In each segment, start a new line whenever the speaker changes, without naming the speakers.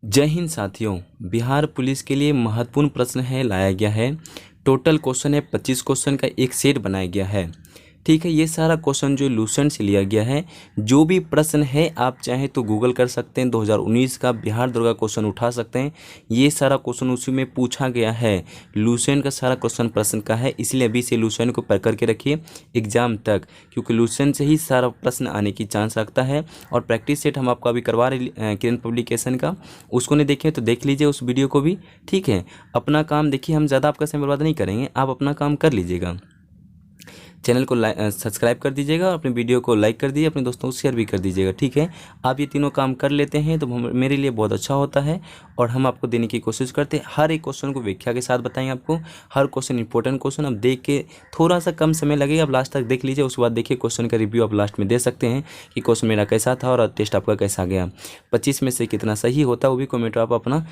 जय हिंद साथियों। बिहार पुलिस के लिए महत्वपूर्ण प्रश्न है लाया गया है। टोटल क्वेश्चन है 25 क्वेश्चन का एक सेट बनाया गया है। ठीक है, ये सारा क्वेश्चन जो लूसेंट से लिया गया है। जो भी प्रश्न है आप चाहें तो गूगल कर सकते हैं, 2019 का बिहार दुर्गा क्वेश्चन उठा सकते हैं। ये सारा क्वेश्चन उसी में पूछा गया है। लूसेंट का सारा क्वेश्चन प्रश्न का है, इसलिए अभी से लूसेंट को पढ़ करके रखिए एग्जाम तक, क्योंकि लूसेंट से ही सारा प्रश्न आने की चांस रखता है। और प्रैक्टिस सेट हम आपको अभी करवा रहे किरण पब्लिकेशन का, उसको नहीं देखे तो देख लीजिए उस वीडियो को भी। ठीक है, अपना काम देखिए, हम ज़्यादा आपका समय बर्बाद नहीं करेंगे, आप अपना काम कर लीजिएगा। चैनल को सब्सक्राइब कर दीजिएगा और अपने वीडियो को लाइक कर दीजिए, अपने दोस्तों को शेयर भी कर दीजिएगा। ठीक है, आप ये तीनों काम कर लेते हैं तो मेरे लिए बहुत अच्छा होता है और हम आपको देने की कोशिश करते हैं। हर एक क्वेश्चन को व्याख्या के साथ बताएंगे आपको, हर क्वेश्चन इंपॉर्टेंट क्वेश्चन। अब देख के थोड़ा सा कम समय लगेगा, अब लास्ट तक देख लीजिए, उसके बाद देखिए क्वेश्चन का रिव्यू आप लास्ट में दे सकते हैं कि क्वेश्चन मेरा कैसा था और टेस्ट आपका कैसा गया। 25 में से कितना सही होता है वो भी कमेंट आप अपना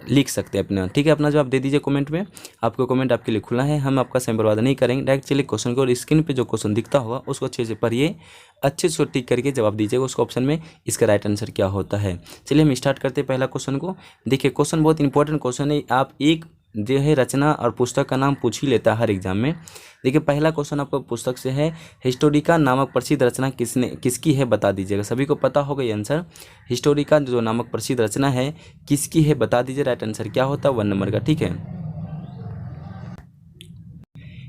लिख सकते हैं अपना। ठीक है, अपना जवाब दे दीजिए कमेंट में, आपको कमेंट आपके लिए खुला है, हम आपका समय बर्बाद नहीं करेंगे। डायरेक्ट चलिए क्वेश्चन को, और स्क्रीन पे जो क्वेश्चन दिखता होगा उसको अच्छे से पढ़िए, अच्छे से टिक करके जवाब दीजिएगा उसको ऑप्शन में, इसका राइट आंसर क्या होता है। चलिए हम स्टार्ट करते हैं पहला क्वेश्चन को। देखिए क्वेश्चन बहुत इंपॉर्टेंट क्वेश्चन है, आप एक जो है रचना और पुस्तक का नाम पूछ ही लेता है हर एग्जाम में। देखिए पहला क्वेश्चन आपको पुस्तक से है, हिस्टोरिका नामक प्रसिद्ध रचना किसकी है बता दीजिएगा। सभी को पता होगा ये आंसर, हिस्टोरिका जो नामक प्रसिद्ध रचना है किसकी है बता दीजिए, राइट आंसर क्या होता है 1 नंबर का। ठीक है,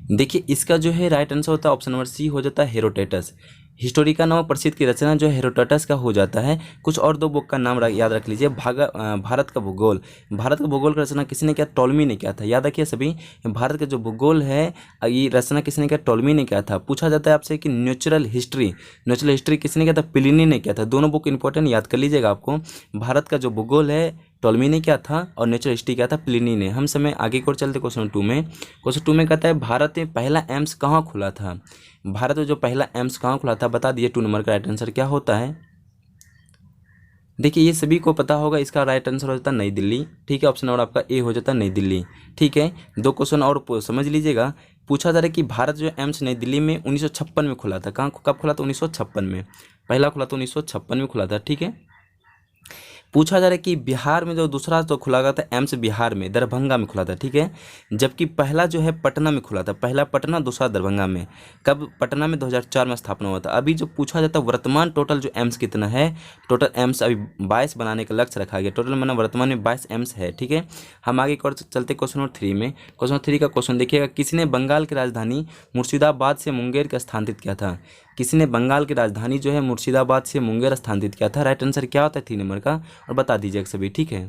देखिए इसका जो है राइट आंसर होता है ऑप्शन नंबर सी हो जाता है हेरोटेटस। हिस्टोरिका नामक प्रसिद्ध की रचना जो हेरोटेटस का हो जाता है। कुछ और दो बुक का नाम याद रख लीजिए, भारत का भूगोल। भारत का भूगोल का रचना किसने किया, टॉलमी ने किया था। याद रखिए सभी, भारत का जो भूगोल है ये रचना किसने किया, टॉलमी ने किया था। पूछा जाता है आपसे कि नेचुरल हिस्ट्री किसने किया था, प्लिनी ने किया था। दोनों बुक इंपॉर्टेंट, याद कर लीजिएगा आपको। भारत का जो भूगोल है टॉलमी ने क्या था और नेचुरल हिस्ट्री क्या था, प्लिनी ने। हम समय आगे की ओर चलते क्वेश्चन 2 में। क्वेश्चन 2 में कहता है भारत में पहला एम्स कहाँ खुला था। भारत में जो पहला एम्स कहाँ खुला था बता दिए, 2 नंबर का राइट आंसर क्या होता है। देखिए ये सभी को पता होगा, इसका राइट आंसर हो जाता है नई दिल्ली। ठीक है, ऑप्शन नंबर आपका ए हो जाता है नई दिल्ली। ठीक है, दो क्वेश्चन और समझ लीजिएगा। पूछा जा रहा है कि भारत जो एम्स नई दिल्ली में 1956 में खुला था। कहाँ कब खुला था, 1956 में। पहला खुला था 1956 में खुला था। ठीक है, पूछा जा रहा है कि बिहार में जो दूसरा तो खुला गया था एम्स बिहार में, दरभंगा में खुला था। ठीक है, जबकि पहला जो है पटना में खुला था। पहला पटना, दूसरा दरभंगा में। कब, पटना में 2004 में स्थापना हुआ था। अभी जो पूछा जाता है वर्तमान टोटल जो एम्स कितना है, टोटल एम्स अभी 22 बनाने का लक्ष्य रखा गया। टोटल माना वर्तमान में 22 एम्स है। ठीक है, हम आगे और चलते क्वेश्चन नंबर 3 में। क्वेश्चन नंबर 3 का क्वेश्चन देखिएगा, किसने बंगाल की राजधानी मुर्शिदाबाद से मुंगेर का स्थानांतरित किया था। किसी ने बंगाल की राजधानी जो है मुर्शिदाबाद से मुंगेर स्थानांतरित किया था। राइट आंसर क्या होता है 3 नंबर का, और बता दीजिएगा सभी। ठीक है,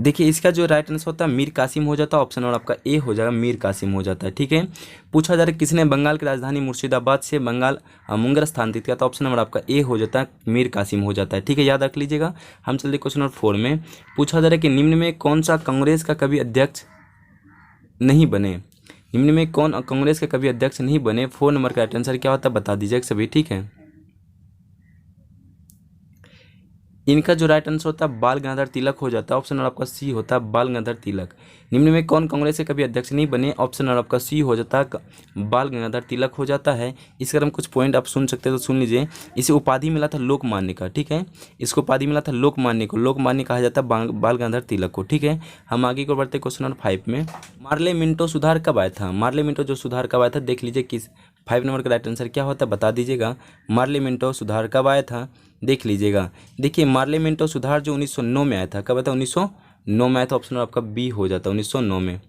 देखिए इसका जो राइट आंसर होता है मीर कासिम हो जाता है। ऑप्शन और आपका ए हो जाएगा, मीर कासिम हो जाता है। ठीक है, पूछा जा रहा है किसने बंगाल की राजधानी मुर्शिदाबाद से मुंगेर स्थानांतरित किया था। ऑप्शन नंबर आपका ए हो जाता है, मीर कासिम हो जाता है। ठीक है, याद रख लीजिएगा। हम चलते क्वेश्चन नंबर 4 में। पूछा जा रहा है कि निम्न में कौन सा कांग्रेस का कभी अध्यक्ष नहीं बने। निम्न में कौन कांग्रेस के कभी अध्यक्ष नहीं बने। 4 नंबर का राइट आंसर क्या होता है बता दीजिएगा सभी। ठीक है, इनका जो राइट आंसर होता है बाल गंगाधर तिलक हो जाता है। ऑप्शन और आपका सी होता है बाल गंगाधर तिलक। निम्न में कौन कांग्रेस के कभी अध्यक्ष नहीं बने। ऑप्शन और आपका सी हो जाता है बाल गंगाधर तिलक हो जाता है। इसका हम कुछ पॉइंट आप सुन सकते हैं तो सुन लीजिए। इसे उपाधि मिला था लोकमान्य का। ठीक है, इसको उपाधि मिला था लोकमान्य को, लोकमान्य कहा जाता है बाल गंगाधर तिलक को। ठीक है, हम आगे को बढ़ते क्वेश्चन नंबर 5 में। मार्ले मिंटो सुधार कब आया था। मार्ले मिंटो जो सुधार कब आया था देख लीजिए, किस 5 नंबर का राइट आंसर क्या होता है बता दीजिएगा। मार्ले मिंटो सुधार कब आया था देख लीजिएगा। देखिए मार्ले मिंटो सुधार जो 1909 में आया था। कब आया था, 1909 में आया था। ऑप्शन आपका बी हो जाता है 1909 में।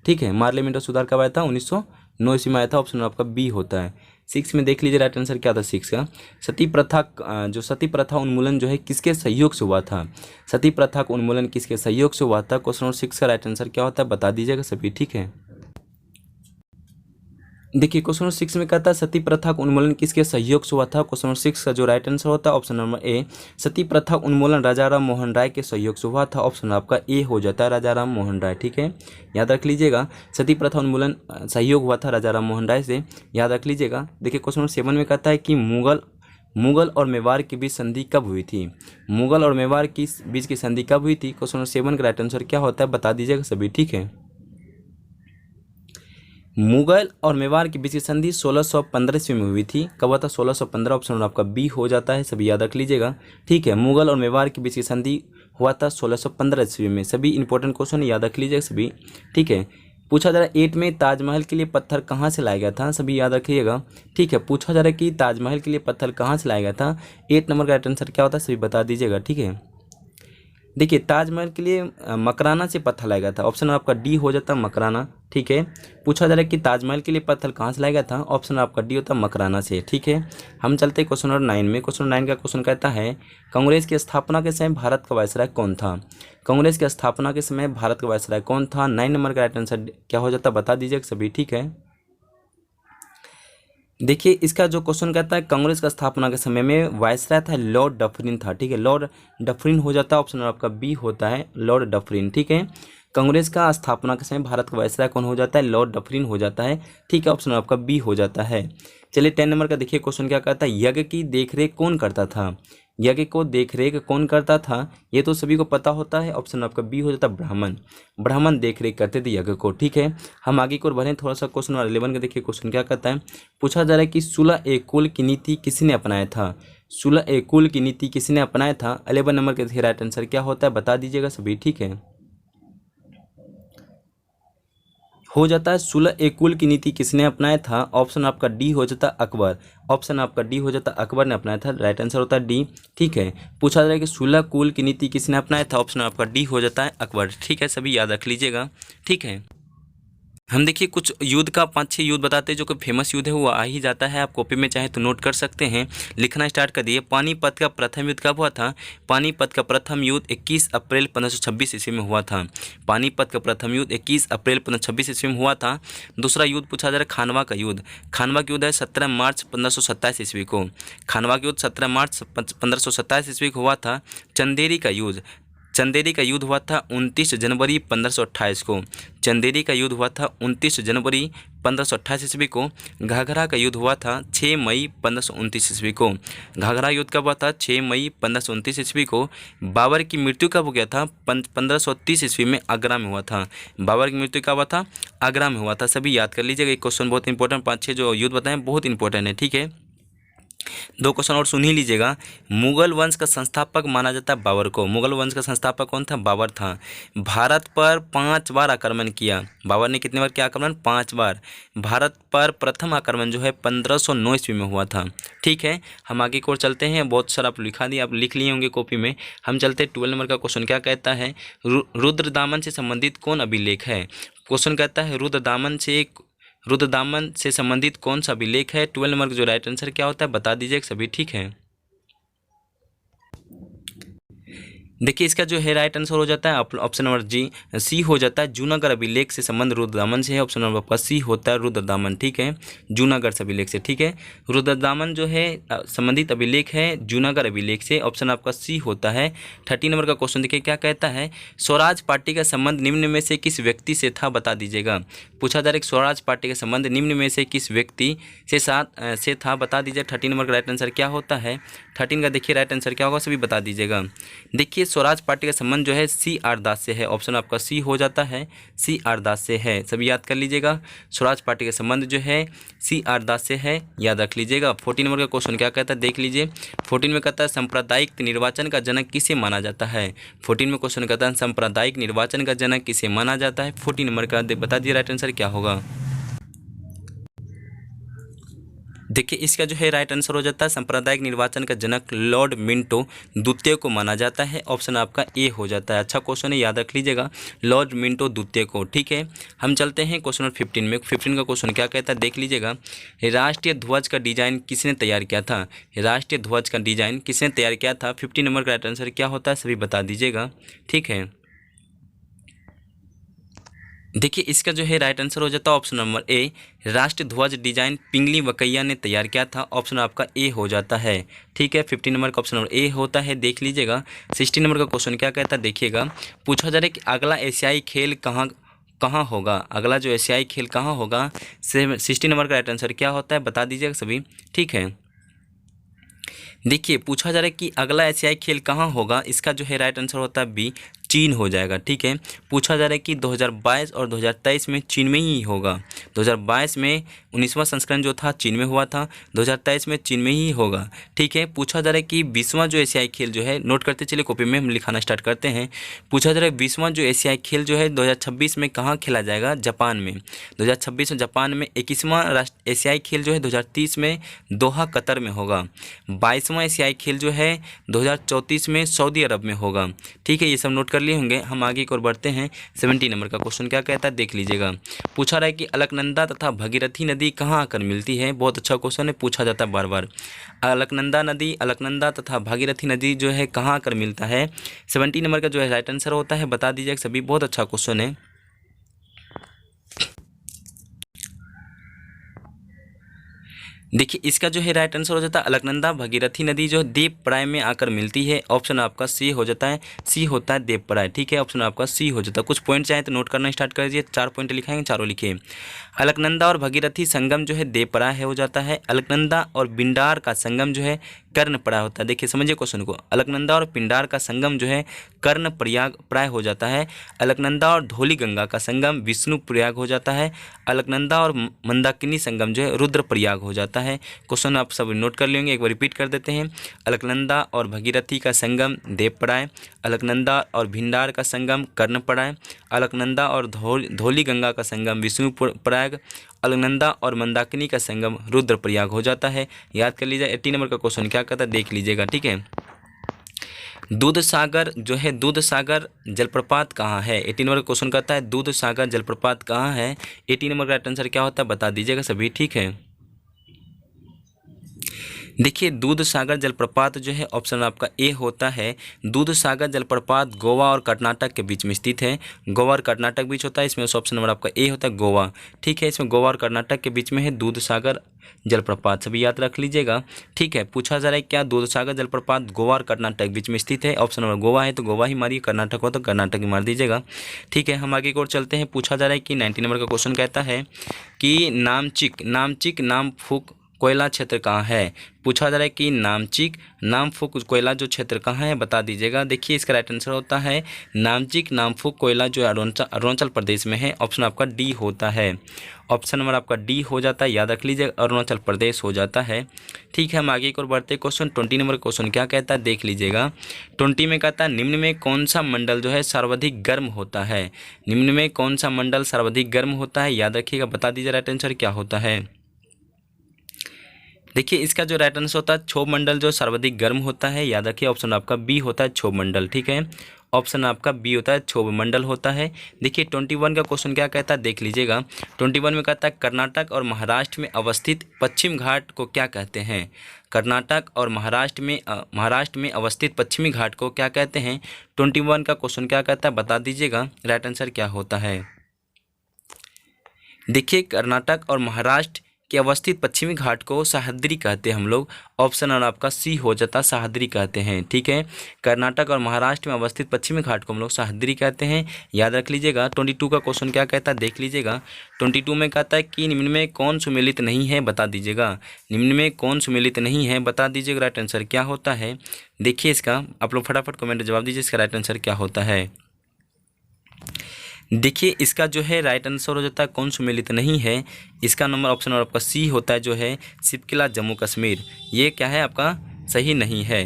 ठीक है, मार्ले मिंटो सुधार कब आया था, 1909 ईस्वी में आया था। ऑप्शन आपका बी होता है। 6 में देख लीजिए राइट आंसर क्या था 6 का। सती प्रथा जो सती प्रथा उन्मूलन जो है किसके सहयोग से हुआ था। सती प्रथा का उन्मूलन किसके सहयोग से हुआ था। क्वेश्चन नंबर 6 का राइट आंसर क्या होता है बता दीजिएगा सभी। ठीक है, देखिए क्वेश्चन नंबर 6 में कहता है सती प्रथा का उन्मूलन किसके सहयोग से हुआ था। क्वेश्चन नंबर 6 का जो राइट आंसर होता है ऑप्शन नंबर ए, सती प्रथा उन्मूलन राजा राम मोहन राय के सहयोग से हुआ था। ऑप्शन आपका ए हो जाता है राजा राम मोहन राय। ठीक है, याद रख लीजिएगा, सती प्रथा उन्मूलन सहयोग हुआ था राजा राम मोहन राय से, याद रख लीजिएगा। देखिए क्वेश्चन नंबर 7 में कहता है कि मुगल और मेवाड़ के बीच संधि कब हुई थी। मुगल और मेवाड़ की बीच की संधि कब हुई थी। क्वेश्चन नंबर 7 का राइट आंसर क्या होता है बता दीजिएगा सभी। ठीक है, मुगल और मेवाड़ के बीच की संधि 1615 ईस्वी में हुई थी। कब हुआ था? 1615। ऑप्शन आपका बी हो जाता है, सभी याद रख लीजिएगा। ठीक है, मुगल और मेवाड़ के बीच की संधि हुआ था 1615 ईस्वी में। सभी इंपॉर्टेंट क्वेश्चन याद रख लीजिएगा सभी। ठीक है, पूछा जा रहा है 8 में ताजमहल के लिए पत्थर कहाँ से लाया गया था, सभी याद रखिएगा। ठीक है, पूछा जा रहा है कि ताजमहल के लिए पत्थर कहाँ से लाया गया था। 8 नंबर का राइट आंसर क्या होता है, सभी बता दीजिएगा। ठीक है, देखिए ताजमहल के लिए मकराना से पत्थर लाया गया था। ऑप्शन आपका डी हो जाता मकराना। ठीक है, पूछा जा रहा है कि ताजमहल के लिए पत्थर कहाँ से लाया गया था। ऑप्शन आपका डी होता मकराना से। ठीक है, हम चलते हैं क्वेश्चन नंबर 9 में। क्वेश्चन 9 का क्वेश्चन कहता है कांग्रेस की स्थापना के समय भारत का वायसराय कौन था। कांग्रेस की स्थापना के समय भारत का वायसराय कौन था। 9 नंबर का राइट आंसर क्या हो जाता बता दीजिएगा सभी। ठीक है, देखिए इसका जो क्वेश्चन कहता है कांग्रेस का स्थापना के समय में वायसराय था लॉर्ड डफरिन था। ठीक है, लॉर्ड डफरिन हो जाता है। ऑप्शन आपका बी होता है लॉर्ड डफरिन। ठीक है, कांग्रेस का स्थापना के समय भारत का वायसराय कौन हो जाता है, लॉर्ड डफरिन हो जाता है। ठीक है, ऑप्शन आपका बी हो जाता है। चलिए 10 नंबर का देखिए क्वेश्चन क्या कहता है यज्ञ की देखरेख कौन करता था। यज्ञ को देखरेख कौन करता था, ये तो सभी को पता होता है। ऑप्शन आपका बी हो जाता है ब्राह्मण। ब्राह्मण देखरेख करते थे यज्ञ को। ठीक है, हम आगे की ओर बढ़ें थोड़ा सा। क्वेश्चन नंबर 11 का देखिए क्वेश्चन क्या कहता है। पूछा जा रहा है कि सुलह ए कुल की नीति किसने अपनाया था। सुलह ए कुल की नीति किसने अपनाया था। 11 नंबर के राइट आंसर क्या होता है बता दीजिएगा सभी। ठीक है, हो जाता है सुलह ए कुल की नीति किसने अपनाया था। ऑप्शन आपका डी हो जाता अकबर। ऑप्शन आपका डी हो जाता अकबर ने अपनाया था। राइट आंसर होता है डी। ठीक है, पूछा जा रहा है कि सुलह कुल की नीति किसने अपनाया था। ऑप्शन आपका डी हो जाता है अकबर। ठीक है, सभी याद रख लीजिएगा। ठीक है, हम देखिए कुछ युद्ध का 5-6 युद्ध बताते हैं जो कि फेमस युद्ध है, वो आ ही जाता है। आप कॉपी में चाहे तो नोट कर सकते हैं, लिखना स्टार्ट कर दिए। पानीपत का प्रथम युद्ध कब हुआ था। पानीपत का प्रथम युद्ध 21 अप्रैल 1526 ईस्वी में हुआ था। पानीपत का प्रथम युद्ध 21 अप्रैल 1526 ईस्वी में हुआ था। दूसरा युद्ध पूछा जा रहा है खानवा का युद्ध। खानवा का युद्ध है 17 मार्च 1527 ईस्वी को। खानवा का युद्ध 17 मार्च 1527 ईस्वी को हुआ था। चंदेरी का युद्ध, चंदेरी का युद्ध हुआ था 29 जनवरी 1528 को। चंदेरी का युद्ध हुआ था 29 जनवरी 1528 ईस्वी को। घाघरा का युद्ध हुआ था 6 मई 1529 ईस्वी को। घाघरा युद्ध कब हुआ था 6 मई 1529 ईस्वी को। बाबर की मृत्यु कब हो गया था 1530 ईस्वी में आगरा में हुआ था। बाबर की मृत्यु कब हुआ था, आगरा में हुआ था। सभी याद कर लीजिएगा, एक क्वेश्चन बहुत इंपॉर्टेंट, 5-6 जो युद्ध बताएं बहुत इंपॉर्टेंट है। ठीक है, 2 क्वेश्चन और सुन ही लीजिएगा। मुगल वंश का संस्थापक माना जाता है बाबर को। मुगल वंश का संस्थापक कौन था, बाबर था। भारत पर 5 बार आक्रमण किया। बाबर ने कितने बार किया आक्रमण, 5 बार। भारत पर प्रथम आक्रमण जो है 1509 ईस्वी में हुआ था। ठीक है, हम आगे की ओर चलते हैं। बहुत सारा आप लिखा दिए, आप लिख लिए होंगे कॉपी में। हम चलते हैं 12 नंबर का क्वेश्चन क्या कहता है रुद्रदामन से संबंधित कौन अभिलेख है। क्वेश्चन कहता है रुद्रदामन से संबंधित कौन सा अभिलेख है। 12 नंबर का जो राइट आंसर क्या होता है बता दीजिए सभी। ठीक है, देखिए इसका जो है राइट आंसर हो जाता है ऑप्शन नंबर जी सी हो जाता है। जूनागढ़ अभिलेख से संबंध रुद्रदामन से है। ऑप्शन नंबर आपका सी होता है रुद्रदामन। ठीक है, जूनागढ़ अभिलेख से। ठीक है, रुद्रदामन जो है संबंधित अभिलेख है जूनागढ़ अभिलेख से। ऑप्शन आपका सी होता है। 13 नंबर का क्वेश्चन देखिए क्या कहता है स्वराज पार्टी का संबंध निम्न में से किस व्यक्ति से था बता दीजिएगा। पूछा जा रहा है स्वराज पार्टी का संबंध निम्न में से किस व्यक्ति से था बता दीजिए। 13 नंबर का राइट आंसर क्या होता है। 13 का देखिए राइट आंसर क्या होगा सभी बता दीजिएगा। देखिए स्वराज पार्टी का संबंध जो है सी आर दास से है। ऑप्शन आपका सी हो जाता है, सी आर दास से है। सभी याद कर लीजिएगा, स्वराज पार्टी का संबंध जो है सी आर दास से है, याद रख लीजिएगा। 14 नंबर का क्वेश्चन क्या कहता है देख लीजिए। 14 में कहता है सांप्रदायिक निर्वाचन का जनक किसे माना जाता है। 14 में क्वेश्चन कहता है सांप्रदायिक निर्वाचन का जनक किसे माना जाता है। 14 नंबर का बता दिए राइट आंसर क्या होगा। देखिए इसका जो है राइट आंसर हो जाता है सांप्रदायिक निर्वाचन का जनक लॉर्ड मिंटो द्वितीय को माना जाता है। ऑप्शन आपका ए हो जाता है। अच्छा क्वेश्चन है, याद रख लीजिएगा लॉर्ड मिंटो द्वितीय को। ठीक है, हम चलते हैं क्वेश्चन नंबर 15 में। 15 का क्वेश्चन क्या कहता है देख लीजिएगा। राष्ट्रीय ध्वज का डिजाइन किसने तैयार किया था। राष्ट्रीय ध्वज का डिजाइन किसने तैयार किया था। 15 नंबर का राइट आंसर क्या होता है सभी बता दीजिएगा। ठीक है, देखिए इसका जो है राइट आंसर हो जाता है ऑप्शन नंबर ए राष्ट्रीय ध्वज डिजाइन पिंगली वकैया ने तैयार किया था। ऑप्शन आपका ए हो जाता है। ठीक है, 15 नंबर का ऑप्शन नंबर ए होता है, देख लीजिएगा। 16 नंबर का क्वेश्चन क्या कहता है देखिएगा। पूछा जा रहा है कि अगला एशियाई खेल कहाँ होगा। अगला जो एशियाई खेल कहाँ होगा। 16 नंबर का राइट आंसर क्या होता है बता दीजिएगा सभी। ठीक है, देखिए पूछा जा रहा है कि अगला एशियाई खेल कहाँ होगा। इसका जो है राइट आंसर होता है बी चीन हो जाएगा। ठीक है, पूछा जा रहा है कि 2022 और 2023 में चीन में ही होगा। 2022 में 19वां संस्करण जो था चीन में हुआ था, 2023 में चीन में ही होगा। ठीक है, पूछा जा रहा है कि 20वां जो एशियाई खेल जो है, नोट करते चलिए कॉपी में हम लिखाना स्टार्ट करते हैं। पूछा जा रहा है 20वां जो एशियाई खेल जो है 2026 में कहाँ खेला जाएगा? जापान में। 2026 में जापान में। 21वां एशियाई खेल जो है 2030 में दोहा कतर में होगा। 22वां एशियाई खेल जो है 2034 में सऊदी अरब में होगा। ठीक है, ये सब नोट कर लिए होंगे। हम आगे की ओर बढ़ते हैं। 70 नंबर का क्वेश्चन क्या कहता है देख लीजिएगा। पूछा रहा है कि अलकनंदा तथा भगीरथी नदी कहाँ आकर मिलती है? बहुत अच्छा क्वेश्चन है, पूछा जाता है बार बार। अलकनंदा तथा भागीरथी नदी जो है कहाँ आकर मिलता है? 70 नंबर का जो है राइट आंसर होता है, बता दीजिएगा सभी। बहुत अच्छा क्वेश्चन है। देखिए इसका जो है राइट आंसर हो जाता है अलकनंदा भगीरथी नदी जो देवप्राय में आकर मिलती है। ऑप्शन आपका सी हो जाता है, सी होता है देवप्राय। ठीक है, ऑप्शन आपका सी हो जाता है। कुछ पॉइंट चाहे तो नोट करना स्टार्ट कर दीजिए। 4 पॉइंट लिखाएंगे, चारों लिखिए। अलकनंदा और भगीरथी संगम जो है देवप्राय है हो जाता है। अलकनंदा और बिंडार का संगम जो है कर्णप्राय होता है। देखिए समझिए क्वेश्चन को, अलकनंदा और पिंडार का संगम जो है कर्णप्रयाग प्राय हो जाता है। अलकनंदा और धौली गंगा का संगम विष्णु प्रयाग हो जाता है। अलकनंदा और मंदाकिनी संगम जो है रुद्रप्रयाग हो जाता है। क्वेश्चन आप सब नोट कर लेंगे, एक बार रिपीट कर देते हैं। अलकनंदा और भगीरथी का संगम देवप्राय, अलकनंदा और भिंडार का संगम कर्णप्राय, अलकनंदा और धौली गंगा का संगम विष्णु प्रयाग, अलकनंदा और मंदाकिनी का संगम रुद्रप्रयाग हो जाता है। याद कर लीजिए। 80 नंबर का क्वेश्चन क्या कहता है देख लीजिएगा। ठीक है, दूध सागर जो है दूध सागर जलप्रपात कहाँ है? 80 नंबर का क्वेश्चन कहता है दूध सागर जलप्रपात कहाँ है? 80 नंबर का राइट आंसर क्या होता है बता दीजिएगा सभी। ठीक है, देखिए दूध सागर जलप्रपात जो है ऑप्शन आपका ए होता है। दूध सागर जलप्रपात गोवा और कर्नाटक के बीच में स्थित है। गोवा और कर्नाटक बीच होता है, इसमें ऑप्शन नंबर आपका ए होता है गोवा। ठीक है, इसमें गोवा और कर्नाटक के बीच में है दूध सागर जलप्रपात, सभी याद रख लीजिएगा। ठीक है, पूछा जा रहा है क्या दूध सागर जलप्रपात गोवा और कर्नाटक बीच में स्थित है? ऑप्शन नंबर गोवा है तो गोवा ही मारिए, कर्नाटक हो तो कर्नाटक ही मार दीजिएगा। ठीक है, हम आगे की ओर चलते हैं। पूछा जा रहा है कि 90 नंबर का क्वेश्चन कहता है कि नामचिक नामफुक कोयला क्षेत्र कहाँ है? पूछा जा रहा है कि नामफुक कोयला जो क्षेत्र कहाँ है बता दीजिएगा। देखिए इसका राइट आंसर होता है नामफुक कोयला जो अरुणाचल प्रदेश में है। ऑप्शन आपका डी होता है। ऑप्शन नंबर आपका डी हो जाता है, याद रख लीजिए, अरुणाचल प्रदेश हो जाता है। ठीक है, हम आगे की ओर बढ़ते क्वेश्चन 20 नंबर क्वेश्चन क्या कहता है देख लीजिएगा। 20 में कहता है निम्न में कौन सा मंडल जो है सर्वाधिक गर्म होता है? निम्न में कौन सा मंडल सर्वाधिक गर्म होता है? याद रखिएगा, बता दीजिए राइट आंसर क्या होता है। देखिए इसका जो राइट आंसर होता है क्षोभ मंडल जो सर्वाधिक गर्म होता है। याद रखिए ऑप्शन आपका बी होता है क्षोभ मंडल। ठीक है, ऑप्शन आपका बी होता है क्षोभ मंडल होता है। देखिए 21 का क्वेश्चन क्या कहता है देख लीजिएगा। 21 में कहता है कर्नाटक और महाराष्ट्र में अवस्थित पश्चिम घाट को क्या कहते हैं? कर्नाटक और महाराष्ट्र में अवस्थित पश्चिमी घाट को क्या कहते हैं? 21 का क्वेश्चन क्या कहता है बता दीजिएगा, राइट आंसर क्या होता है। देखिए कर्नाटक और महाराष्ट्र के अवस्थित पश्चिमी घाट को सह्याद्री कहते हैं हम लोग। ऑप्शन और आपका सी हो जाता है, सह्याद्री कहते हैं। ठीक है, कर्नाटक और महाराष्ट्र में अवस्थित पश्चिमी घाट को हम लोग सह्याद्री कहते हैं, याद रख लीजिएगा। 22 का क्वेश्चन क्या कहता है देख लीजिएगा। 22 में कहता है कि निम्न में कौन सुमेलित नहीं है बता दीजिएगा। निम्न में कौन सुमेलित नहीं है बता दीजिएगा, राइट आंसर क्या होता है। देखिए इसका आप लोग फटाफट कमेंट में जवाब दीजिए, इसका राइट आंसर क्या होता है। देखिए इसका जो है राइट आंसर हो जाता है कौन सुमेलित नहीं है। इसका नंबर ऑप्शन और आपका सी होता है जो है शिपकिला जम्मू कश्मीर। ये क्या है आपका सही नहीं है।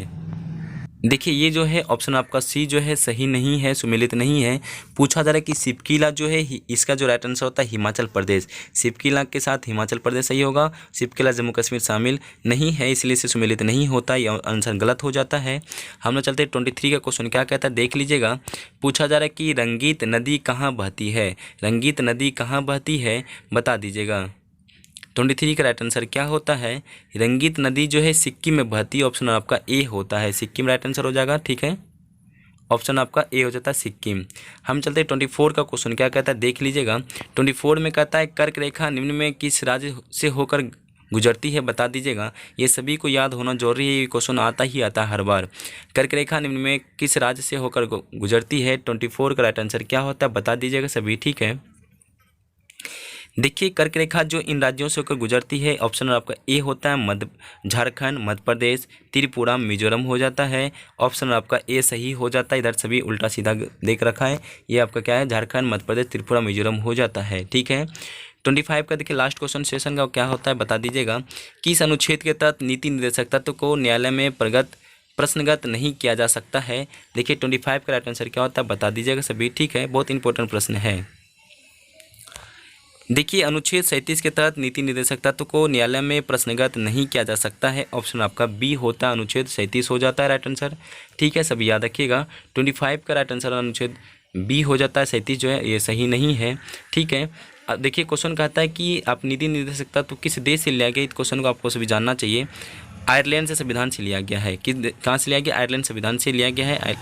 देखिए ये जो है ऑप्शन आपका सी जो है सही नहीं है, सुमेलित नहीं है। पूछा जा रहा है कि शिपकिला जो है इसका जो राइट आंसर होता है हिमाचल प्रदेश। शिपकिला के साथ हिमाचल प्रदेश सही होगा, शिपकिला जम्मू कश्मीर शामिल नहीं है, इसलिए इसे सुमेलित नहीं होता, यह आंसर गलत हो जाता है। हम लोग चलते हैं 23 का क्वेश्चन क्या कहता है देख लीजिएगा। पूछा जा रहा है कि रंगीत नदी कहाँ बहती है? रंगीत नदी कहाँ बहती है बता दीजिएगा। 23 का राइट आंसर क्या होता है। रंगीत नदी जो है सिक्किम में बहती है। ऑप्शन आपका ए होता है, सिक्किम राइट आंसर हो जाएगा। ठीक है, ऑप्शन आपका ए हो जाता है सिक्किम। हम चलते हैं 24 का क्वेश्चन क्या कहता है देख लीजिएगा। 24 में कहता है कर्क रेखा निम्न में किस राज्य से होकर गुजरती है बता दीजिएगा। ये सभी को याद होना जरूरी है, ये क्वेश्चन आता ही आता है हर बार। कर्क रेखा निम्न में किस राज्य से होकर गुजरती है? 24 का राइट आंसर क्या होता है बता दीजिएगा सभी। ठीक है, देखिए कर्क रेखा जो इन राज्यों से होकर गुजरती है, ऑप्शन आपका ए होता है मध्य झारखंड, मध्य प्रदेश, त्रिपुरा, मिजोरम हो जाता है। ऑप्शन आपका ए सही हो जाता है। इधर सभी उल्टा सीधा देख रखा है, ये आपका क्या है, झारखंड, मध्य प्रदेश, त्रिपुरा, मिजोरम हो जाता है। ठीक है, 25 का देखिए लास्ट क्वेश्चन सेशन का क्या होता है बता दीजिएगा। किस अनुच्छेद के तहत नीति निर्देशक तत्व को न्यायालय में प्रश्नगत नहीं किया जा सकता है। देखिए 25 का राइट आंसर क्या होता है बता दीजिएगा सभी। ठीक है, बहुत इंपॉर्टेंट प्रश्न है। देखिए अनुच्छेद 37 के तहत नीति निर्देशक तत्व को न्यायालय में प्रश्नगत नहीं किया जा सकता है। ऑप्शन आपका बी होता है, अनुच्छेद 37 हो जाता है राइट आंसर। ठीक है, सभी याद रखिएगा 25 का राइट आंसर अनुच्छेद बी हो जाता है, 37 जो है ये सही नहीं है। ठीक है, अब देखिए क्वेश्चन कहता है कि आप नीति निर्देशक तत्व किस देश से लिया गया, इस क्वेश्चन को आपको सभी जानना चाहिए। आयरलैंड से संविधान से लिया गया है। किस कहाँ से लिया गया, आयरलैंड संविधान से लिया गया है।